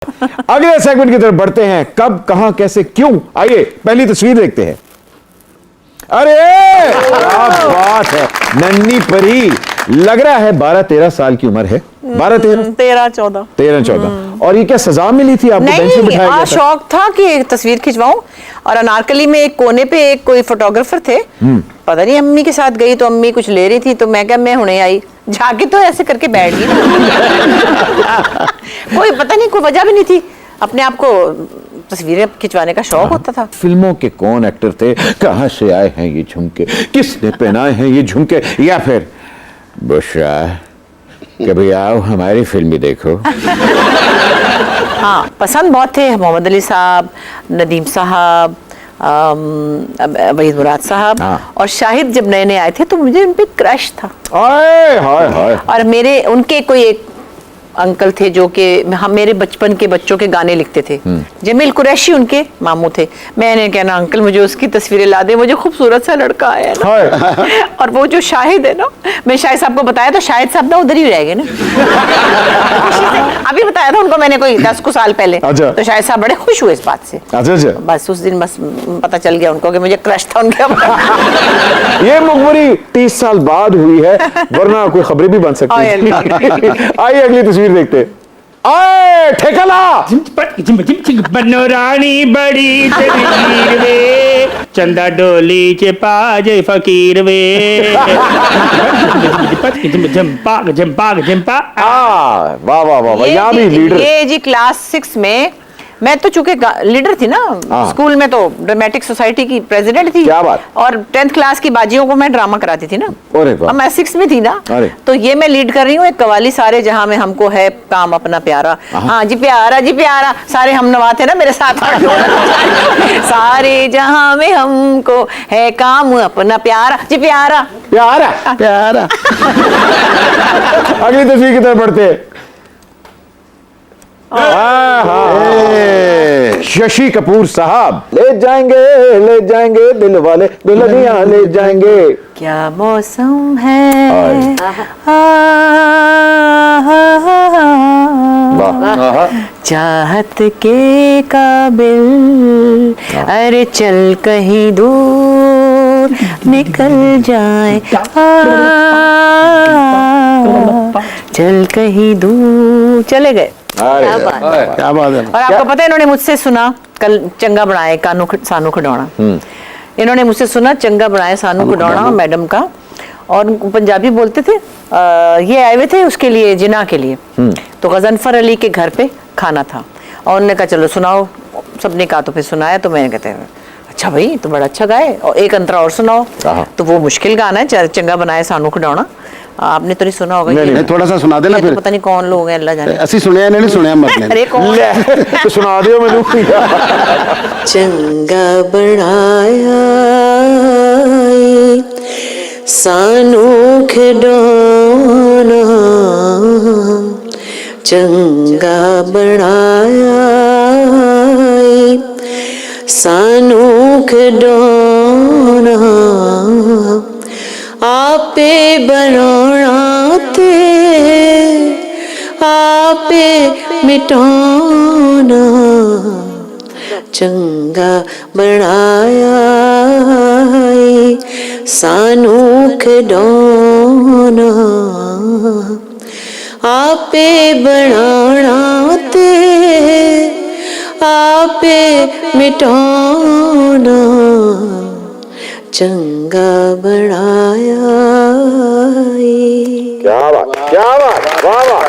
अगले सेगमेंट की तरफ बढ़ते हैं। कब, कहां, कैसे, क्यों। आइए पहली तस्वीर देखते हैं। अरे क्या बात है, नन्ही परी। लग रहा है 12-13 साल की उम्र है। 12-13 13-14। और ये क्या सजा मिली थी आपको? बेंच पे बिठाया गया था? शौक था कि एक तस्वीर खिंचवाऊं। और अनारकली में एक कोने पे एक कोई फोटोग्राफर थे, पता नहीं अम्मी के साथ गई तो अम्मी कुछ ले रही थी तो मैं क्या, मैं हुने आई जाके तो ऐसे करके बैठ गई। कोई पता नहीं, कोई वजह भी नहीं थी, अपने आप को तस्वीरें खिंचवाने का शौक होता था। फिल्मों के कौन एक्टर थे, कहां से आए हैं ये झुमके, किसने पहनाए हैं ये झुमके, या फिर बुशरा कभी आओ हमारी फिल्म भी देखो। हाँ, पसंद बहुत थे मोहम्मद अली साहब, नदीम साहब, वहीद मुराद साहब। हाँ। और शाहिद जब नए नए आए थे तो मुझे उन पे क्रश था। हाय हाय हाय। और मेरे उनके कोई एक अंकल थे जो कि हम मेरे बचपन के बच्चों के गाने लिखते थे। जमील कुरैशी उनके मामू थे। मैंने कहना अंकल मुझे उसकी तस्वीरें ला दे, मुझे खूबसूरत सा लड़का आया ना। और वो जो शाहिद है ना, मैं शाहिद साहब को बताया तो शाहिद साहब ना उधर ही रह गए ना। अभी बताया था उनको मैंने कोई 10 कुछ साल पहले। अच्छा। तो शाहिद साहब बड़े खुश हुए इस बात से। अच्छा। बस उस दिन बस पता चल गया उनको कि मुझे क्रश था उनके ऊपर। ये मुखबरी 30 साल बाद हुई है, वरना कोई खबरें भी बन सकती है। आइए अगली तस्वीर देखते। आए ठेकला बनोरानी बड़ी तकदीर वे, चंदा डोली चे पाजे फकीर वे। झंपाक झंपाक झंपा। वाह वाह वाह, यहाँ भी लीडर। ये जी क्लास 6 में मैं तो चूंकि लीडर थी ना स्कूल में, तो ड्रामेटिक सोसाइटी की प्रेसिडेंट थी। क्या बात। और 10th क्लास की बाजियों को मैं ड्रामा कराती थी ना। अरे वाह। अब मैं 6 में थी ना, तो ये मैं लीड कर रही हूँ एक कवाली सारे जहां में हमको है काम अपना प्यारा। हाँ जी प्यारा जी प्यारा, सारे हम नवा थे ना मेरे साथ। सारे जहां में हमको है काम अपना प्यारा जी प्यारा प्यारा प्यारा। अगली तस्वीर की तरफ बढ़ते हैं। शशि कपूर साहब। ले जाएंगे दिल वाले दुल्हनिया ले जाएंगे। क्या मौसम है, चाहत के काबिल, अरे चल कहीं दूर निकल जाए, चल कहीं दूर। चले गए। क्या बात है। और आपको पता है इन्होंने मुझसे सुना कल चंगा बनाए कानू सानू खिडौना। इन्होंने मुझसे सुना चंगा बनाए सानू खिडौना मैडम का, और पंजाबी बोलते थे। ये आए हुए थे उसके लिए, जिना के लिए। तो गजनफर अली के घर पे खाना था और उन्होंने कहा चलो सुनाओ। सबने कहा तो फिर सुनाया, तो मैंने कहते हैं अच्छा भाई तो बड़ा अच्छा गाए, और एक अंतरा और सुनाओ। तो वो मुश्किल गाना है चंगा बनाए सानू खिडौना, आपने तो नहीं सुना होगा। नहीं, थोड़ा सा सुना देना फिर। पता नहीं कौन लोग हैं, अल्लाह जाने। असि सुने नहीं सुने मत। अरे कौन तो सुना दियो मैनू। चंगा बनाया सानू खिडौना, चंगा बनाया सानू खिडौना, आपे बनाना ते आपे मिटाना, चंगा बनाया सानू खिडौना, आपे बनाना ते आपे मिटाना, चंगा बनाया। क्या बात, वाह वाह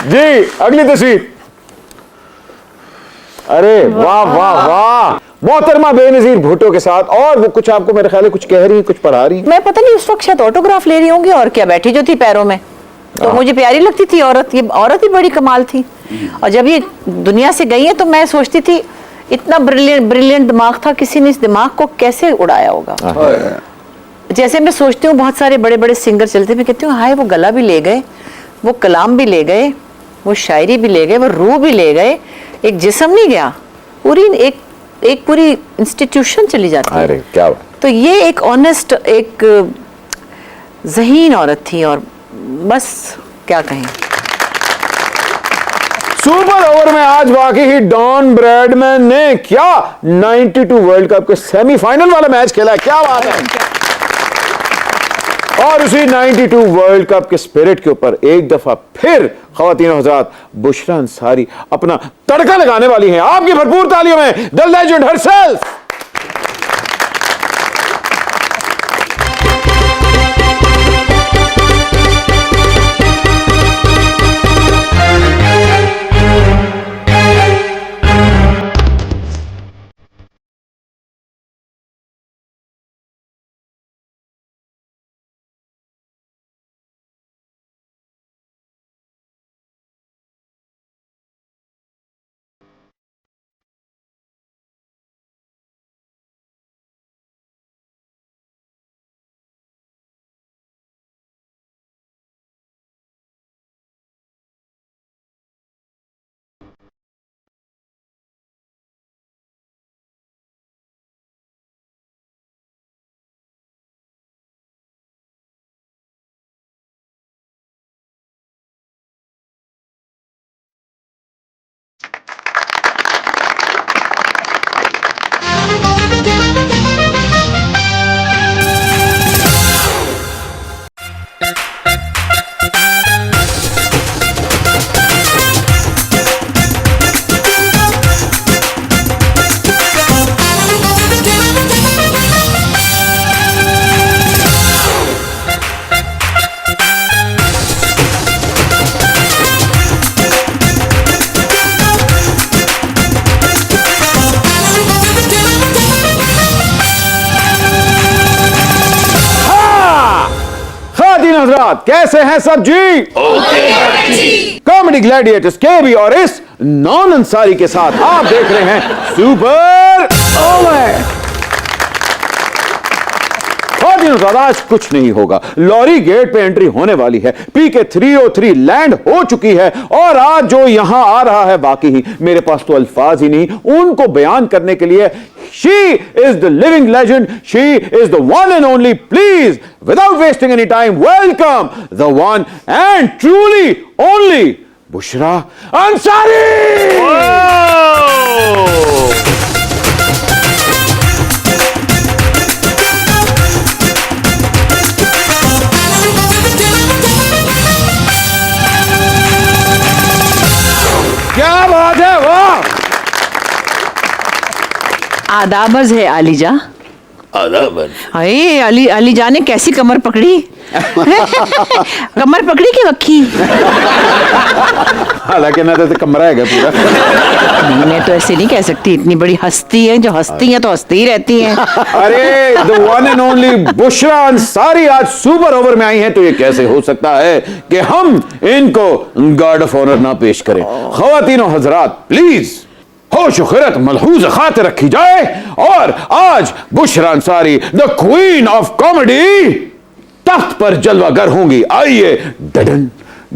जी। अगली तस्वीर। अरे वाह वाह वाह, मोहतरमा बेनजीर भुट्टो के साथ। और वो कुछ आपको मेरे ख्याल है कुछ कह रही है, कुछ पढ़ा रही है। मैं पता नहीं उस वक्त शायद ऑटोग्राफ ले रही होंगी और क्या, बैठी जो थी पैरों में, तो मुझे प्यारी लगती थी औरत। ये औरत ही बड़ी कमाल थी। और जब ये दुनिया से गई है तो मैं सोचती थी इतना ब्रिलियंट दिमाग था, किसी ने इस दिमाग को कैसे उड़ाया होगा। जैसे मैं सोचती हूँ बहुत सारे बड़े बड़े सिंगर चलते, मैं कहती हूँ हाय वो गला भी ले गए, वो कलाम भी ले गए, वो शायरी भी ले गए, वो रूह भी ले गए, एक जिस्म नहीं गया, पूरी एक पूरी इंस्टीट्यूशन चली जाती है। अरे क्या बात। तो ये एक ऑनेस्ट, एक ज़हीन औरत थी, और बस क्या कहें। सुपर ओवर में आज वाकई ही डॉन ब्रैडमैन ने क्या 92 वर्ल्ड कप के सेमीफाइनल वाला मैच खेला है, क्या बात है। और उसी 92 वर्ल्ड कप के स्पिरिट के ऊपर एक दफा फिर ख्वातीन हज़रात बुशरा अंसारी अपना तड़का लगाने वाली हैं। आपकी भरपूर तालियों में द लेजेंड हरसेल्फ। हज़रात कैसे हैं सब जी? कॉमेडी ग्लैडिएटर्स केबी और इस नॉन अंसारी के साथ आप देख रहे हैं सुपर ओवर। आज कुछ नहीं होगा, लॉरी गेट पे एंट्री होने वाली है, पीके 303 लैंड हो चुकी है और आज जो यहां आ रहा है बाकी ही मेरे पास तो अल्फाज ही नहीं उनको बयान करने के लिए। She is the living legend. She is the one and only. Please, without wasting any time, welcome the one and truly only Bushra Ansari. क्या बात है, वाह। आदाबर्ज है आलिजा। आदाबर्ज। अरे अली जान ने कैसी कमर पकड़ी कमर पकड़ी की रखी। हालांकि ना तो कमरा है पूरा। नहीं, मैं तो ऐसे नहीं कह सकती, इतनी बड़ी हस्ती है, जो हस्ती है तो हस्ती ही रहती है। अरे the one and only Bushra Ansari आज सुपर ओवर में आई हैं, तो ये कैसे हो सकता है कि हम इनको गार्ड ऑफ ऑनर ना पेश करें। ख्वातीनो हजरात प्लीज होश खिरत मलहूज खातिर रखी जाए और आज Bushra Ansari the queen of comedy तख्त पर जलवागर होंगी। आइए डडन